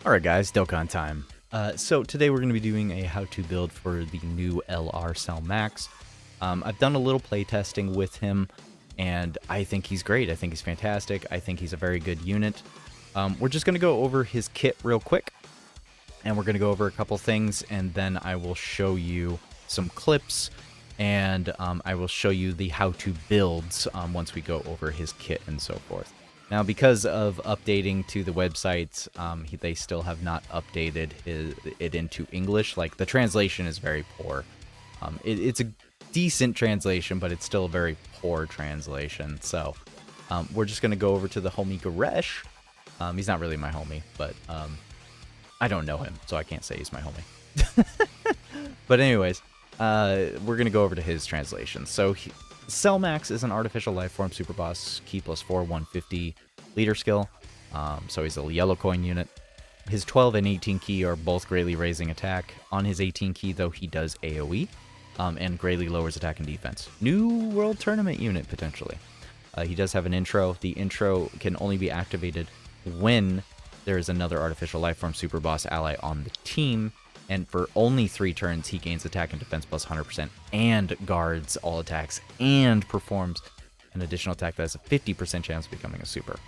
Alright guys, Dokkan time. So today we're going to be doing a how-to build for the new LR CaiSamaX. I've done a little playtesting with him, and I think he's great. I think he's fantastic. I think he's a very good unit. We're just going to go over his kit real quick, and we're going to go over a couple things, and then I will show you some clips, and I will show you the how-to builds once we go over his kit and so forth. Now, because of updating to the website, they still have not updated it into English. Like, the translation is very poor. It's a decent translation, but it's still a very poor translation. So, we're just going to go over to the homie Garesh. He's not really my homie, but I don't know him, so I can't say he's my homie. But anyways, we're going to go over to his translation. So, CaiSamaX is an artificial life form super boss, key +4, 150 leader skill. So he's a yellow coin unit. His 12 and 18 key are both greatly raising attack. On his 18 key, though, he does AoE, and greatly lowers attack and defense. New World Tournament unit, potentially. He does have an intro. The intro can only be activated when there is another artificial life form super boss ally on the team. And for only 3 turns, he gains attack and defense plus 100% and guards all attacks and performs an additional attack that has a 50% chance of becoming a super.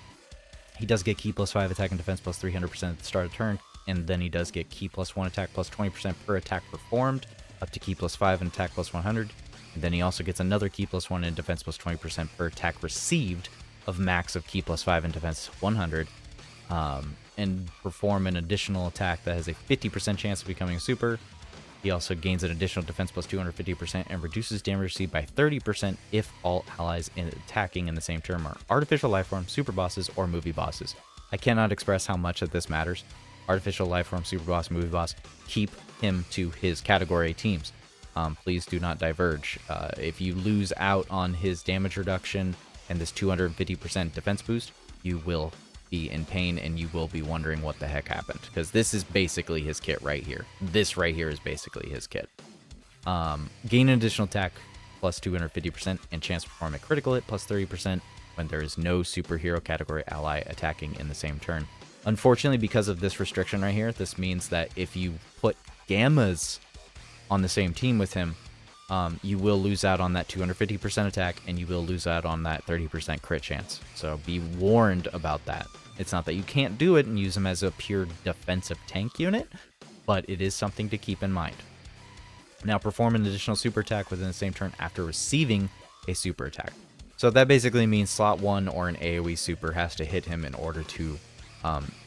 He does get key +5 attack and defense plus 300% at the start of turn, and then he does get key +1 attack plus 20% per attack performed, up to key +5 and attack plus 100. And then he also gets another key +1 and defense plus 20% per attack received of max of key +5 and defense 100. And perform an additional attack that has a 50% chance of becoming a super. He also gains an additional defense plus 250% and reduces damage received by 30% if all allies attacking in the same turn are artificial life form, super bosses, or movie bosses. I cannot express how much that this matters. Artificial life form, super boss, movie boss, keep him to his category teams. Please do not diverge. If you lose out on his damage reduction and this 250% defense boost, you will be in pain and you will be wondering what the heck happened, because this is basically his kit right here. This right here is basically his kit. Gain an additional attack plus 250% and chance to perform a critical hit plus 30% when there is no superhero category ally attacking in the same turn. Unfortunately, because of this restriction right here, this means that if you put gammas on the same team with him, you will lose out on that 250% attack, and you will lose out on that 30% crit chance. So be warned about that. It's not that you can't do it and use him as a pure defensive tank unit, but it is something to keep in mind. Now, perform an additional super attack within the same turn after receiving a super attack. So that basically means slot 1 or an AoE super has to hit him in order to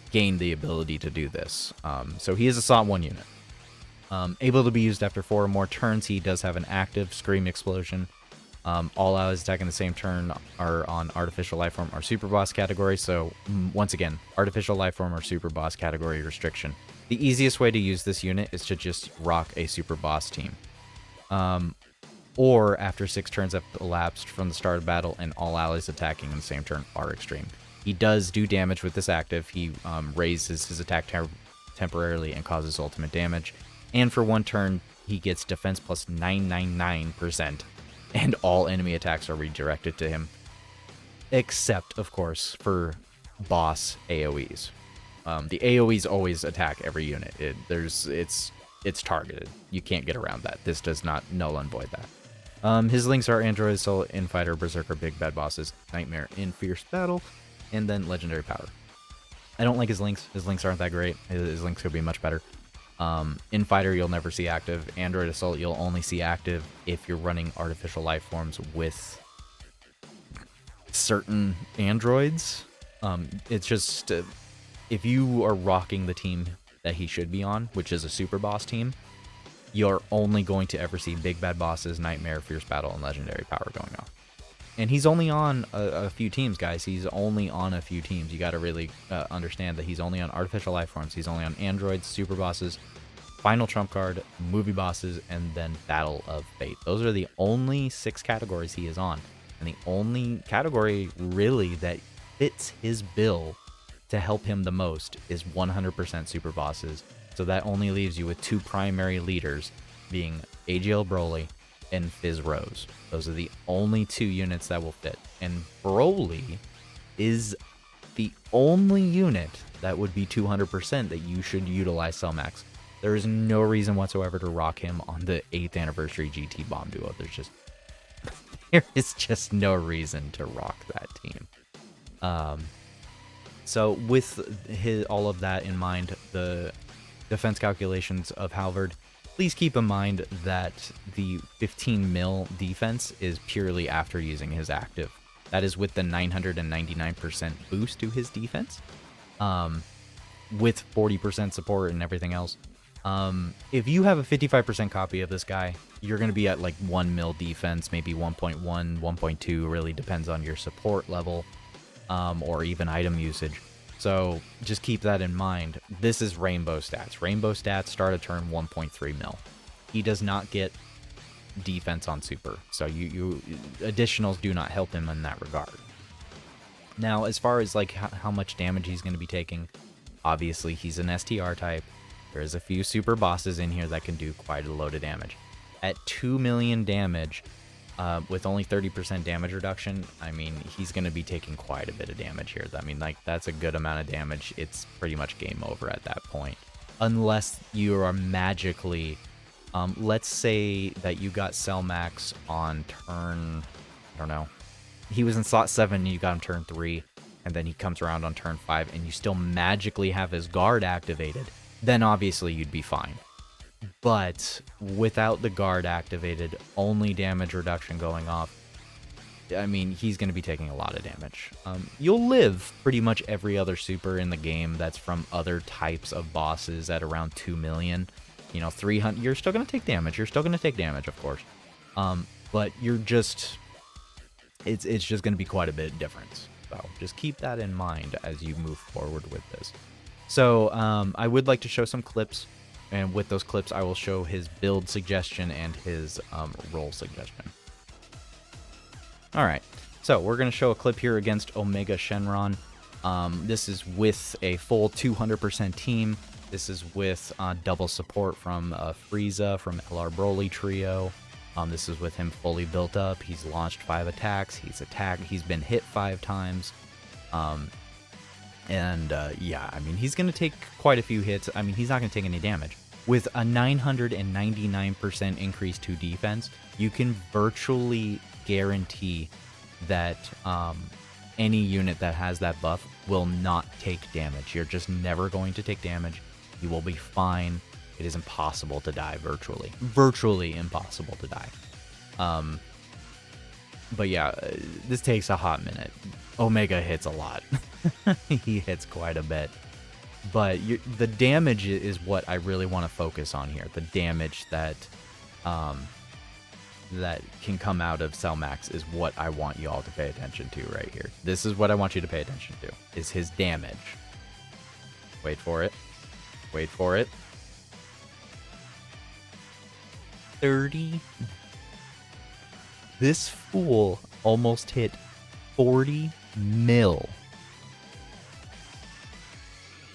gain the ability to do this. So he is a slot 1 unit. Able to be used after 4 or more turns. He does have an active Scream Explosion. All allies attacking the same turn are on Artificial Life Form or Super Boss category. So, once again, Artificial Life Form or Super Boss category restriction. The easiest way to use this unit is to just rock a Super Boss team. Or after 6 turns have elapsed from the start of battle and all allies attacking in the same turn are extreme. He does do damage with this active. He raises his attack temporarily and causes ultimate damage. And for 1 turn, he gets defense plus 999%, and all enemy attacks are redirected to him, except, of course, for boss AoEs. The AoEs always attack every unit. It's targeted. You can't get around that. This does not null and void that. His links are Android, Soul, Infighter, Berserker, Big Bad Bosses, Nightmare, in Fierce Battle, and then Legendary Power. I don't like his links. His links aren't that great. His links could be much better. Infighter, you'll never see active. Android Assault, you'll only see active if you're running artificial life forms with certain androids. It's just, if you are rocking the team that he should be on, which is a super boss team, you're only going to ever see Big Bad Bosses, Nightmare, Fierce Battle, and Legendary Power going off. And he's only on a few teams, guys. He's only on a few teams. You got to really understand that he's only on artificial life forms. He's only on androids, super bosses, final trump card, movie bosses, and then Battle of Fate. Those are the only 6 categories he is on. And the only category really that fits his bill to help him the most is 100% super bosses. So that only leaves you with 2 primary leaders, being AGL Broly and Fizz Rose. Those are the only 2 units that will fit. And Broly is the only unit that would be 200% that you should utilize CaiSamaX. There is no reason whatsoever to rock him on the 8th anniversary GT Bomb Duo. There is just no reason to rock that team. So with all of that in mind, the defense calculations of Halvard, please keep in mind that the 15 mil defense is purely after using his active. That is with the 999% boost to his defense, with 40% support and everything else. If you have a 55% copy of this guy, you're going to be at like 1 mil defense, maybe 1.1, 1.2, really depends on your support level, or even item usage. So just keep that in mind. This is Rainbow stats. Rainbow stats start a turn 1.3 mil. He does not get defense on super, so you additionals do not help him in that regard. Now, as far as like how much damage he's going to be taking, obviously he's an STR type. There's a few super bosses in here that can do quite a load of damage. At 2 million damage, with only 30% damage reduction, I mean, he's going to be taking quite a bit of damage here. I mean, like, that's a good amount of damage. It's pretty much game over at that point. Unless you are magically, let's say that you got CaiSamaX on turn, I don't know, he was in slot 7 and you got him turn 3, and then he comes around on turn 5 and you still magically have his guard activated, then obviously you'd be fine. But without the guard activated, only damage reduction going off, I mean, he's going to be taking a lot of damage. You'll live pretty much every other super in the game that's from other types of bosses at around 2 million. You know, 300, you're still going to take damage. You're still going to take damage, of course. But you're just, it's just going to be quite a bit of difference. So just keep that in mind as you move forward with this. So I would like to show some clips. And with those clips, I will show his build suggestion and his role suggestion. All right, so we're going to show a clip here against Omega Shenron. This is with a full 200% team. This is with double support from Frieza, from LR Broly Trio. This is with him fully built up. He's launched 5 attacks. He's been hit 5 times. Yeah, I mean, he's going to take quite a few hits. I mean, he's not going to take any damage. With a 999% increase to defense, you can virtually guarantee that any unit that has that buff will not take damage. You're just never going to take damage. You will be fine. It is impossible to die virtually. Virtually impossible to die. But yeah, this takes a hot minute. Omega hits a lot. He hits quite a bit. But the damage is what I really want to focus on here. The damage that that can come out of CaiSamaX is what I want you all to pay attention to right here. This is what I want you to pay attention to, is his damage. Wait for it. Wait for it. 30. This fool almost hit 40 mil.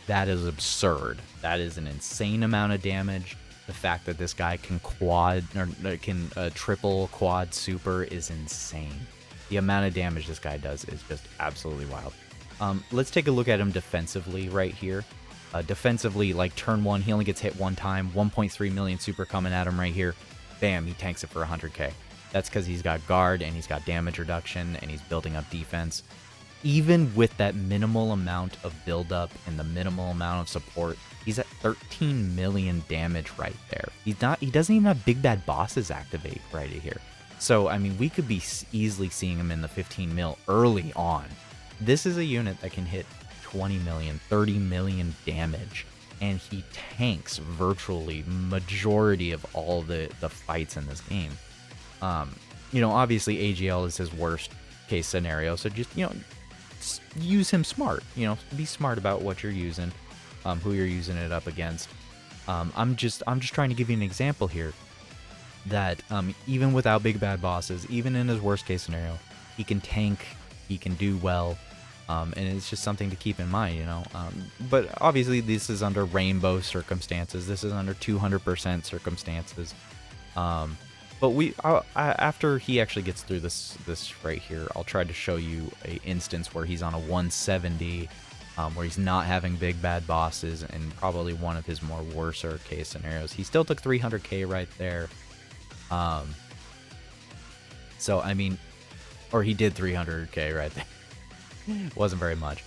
That is absurd. That is an insane amount of damage. The fact that this guy can triple quad super is insane. The amount of damage this guy does is just absolutely wild. Let's take a look at him defensively right here. Defensively, like turn 1, he only gets hit 1 time. 1.3 million super coming at him right here. Bam, he tanks it for 100k. That's because he's got guard and he's got damage reduction and he's building up defense. Even with that minimal amount of buildup and the minimal amount of support, he's at 13 million damage right there. He doesn't even have big bad bosses activate right here. So, I mean, we could be easily seeing him in the 15 mil early on. This is a unit that can hit 20 million, 30 million damage, and he tanks virtually majority of all the fights in this game. You know, obviously AGL is his worst case scenario, so just, you know, use him smart. You know, be smart about what you're using, who you're using it up against. I'm just trying to give you an example here that even without big bad bosses, even in his worst case scenario, he can tank, he can do well, and it's just something to keep in mind, you know. But obviously this is under rainbow circumstances. This is under 200% circumstances. But after he actually gets through this right here, I'll try to show you a instance where he's on a 170, where he's not having big bad bosses, and probably one of his more worser case scenarios. He still took 300k right there. So I mean, or he did 300k right there. Wasn't very much.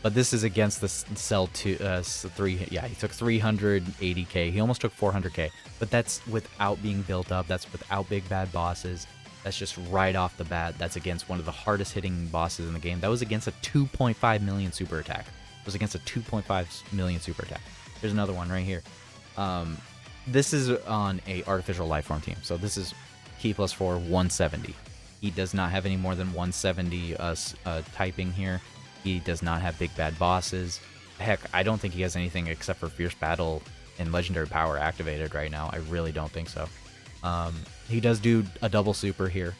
But this is against the Cell 2, yeah, he took 380k. He almost took 400k. But that's without being built up. That's without big bad bosses. That's just right off the bat. That's against one of the hardest hitting bosses in the game. That was against a 2.5 million super attack. It was against a 2.5 million super attack. There's another one right here. This is on a artificial life form team. So this is key plus 4, 170. He does not have any more than 170 typing here. He does not have big bad bosses. Heck, I don't think he has anything except for Fierce Battle and Legendary Power activated right now. I really don't think so. He does do a double super here.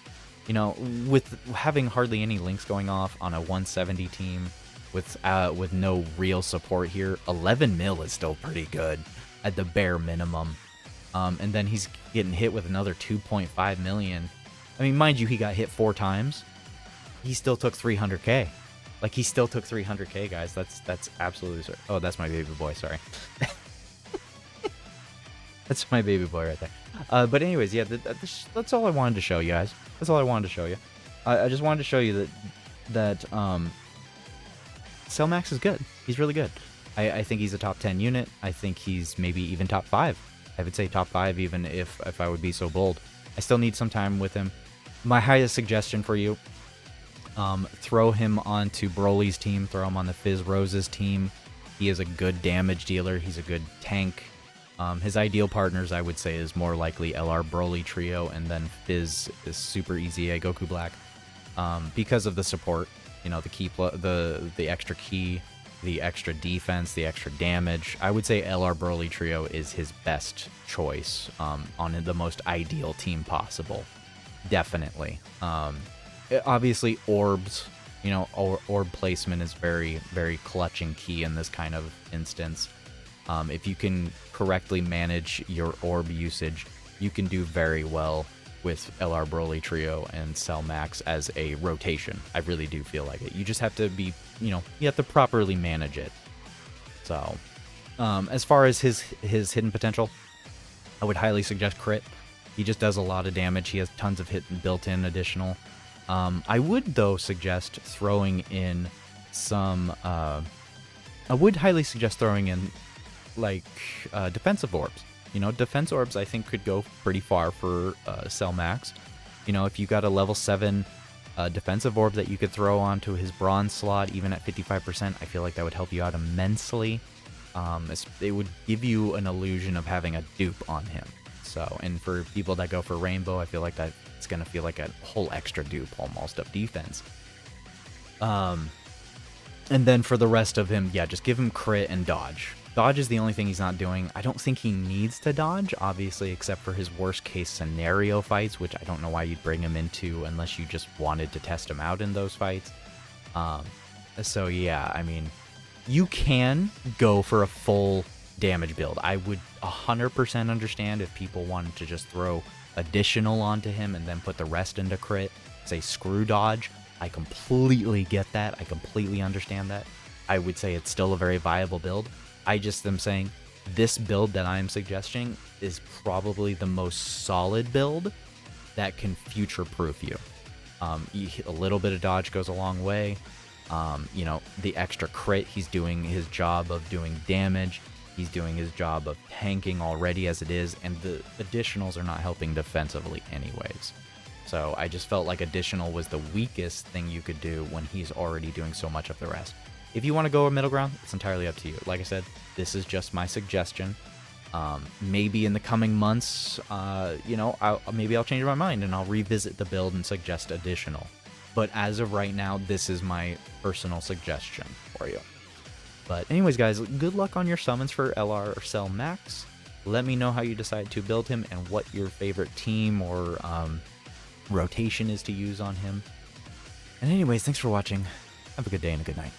You know, with having hardly any links going off on a 170 team, with no real support here, 11 mil is still pretty good at the bare minimum. And then he's getting hit with another 2.5 million. I mean, mind you, he got hit 4 times. He still took 300k. Like, he still took 300k, guys. That's absolutely... Oh, that's my baby boy, sorry. That's my baby boy right there. But anyways, yeah, that's all I wanted to show you guys. That's all I wanted to show you. I just wanted to show you that CaiSamaX is good. He's really good. I think he's a top 10 unit. I think he's maybe even top 5. I would say top 5 even if I would be so bold. I still need some time with him. My highest suggestion for you, throw him onto Broly's team, throw him on the Fizz Rose's team. He is a good damage dealer. He's a good tank. His ideal partners, I would say, is more likely LR Broly trio, and then Fizz is super easy Goku Black, because of the support. You know, the key, the extra key, the extra defense, the extra damage. I would say LR Broly trio is his best choice on the most ideal team possible. Definitely. Obviously, orbs, you know, orb placement is very, very clutch and key in this kind of instance. If you can correctly manage your orb usage, you can do very well with LR Broly Trio and CaiSamaX as a rotation. I really do feel like it. You just have to be, you know, you have to properly manage it. So, as far as his hidden potential, I would highly suggest crit. He just does a lot of damage. He has tons of built-in additional. I would, though, suggest throwing in some... I would highly suggest throwing in, like, defensive orbs. You know, defense orbs, I think, could go pretty far for CaiSamaX. You know, if you got a level 7 defensive orb that you could throw onto his bronze slot, even at 55%, I feel like that would help you out immensely. It would give you an illusion of having a dupe on him. So, and for people that go for Rainbow, I feel like that it's going to feel like a whole extra dupe almost of defense. And then for the rest of him, yeah, just give him crit and dodge. Dodge is the only thing he's not doing. I don't think he needs to dodge, obviously, except for his worst case scenario fights, which I don't know why you'd bring him into unless you just wanted to test him out in those fights. So yeah, I mean, you can go for a full damage build. I would 100% understand if people wanted to just throw additional onto him and then put the rest into crit, say screw dodge. I completely get that. I completely understand that. I would say it's still a very viable build. I just am saying this build that I'm suggesting is probably the most solid build that can future-proof you. A little bit of dodge goes a long way. You know, the extra crit, he's doing his job of doing damage. He's doing his job of tanking already as it is, and the additionals are not helping defensively anyways. So I just felt like additional was the weakest thing you could do when he's already doing so much of the rest. If you want to go a middle ground, it's entirely up to you. Like I said, this is just my suggestion. Maybe in the coming months, you know, maybe I'll change my mind and I'll revisit the build and suggest additional. But as of right now, this is my personal suggestion for you. But anyways, guys, good luck on your summons for LR or CaiSamaX. Let me know how you decide to build him and what your favorite team or rotation is to use on him. And anyways, thanks for watching. Have a good day and a good night.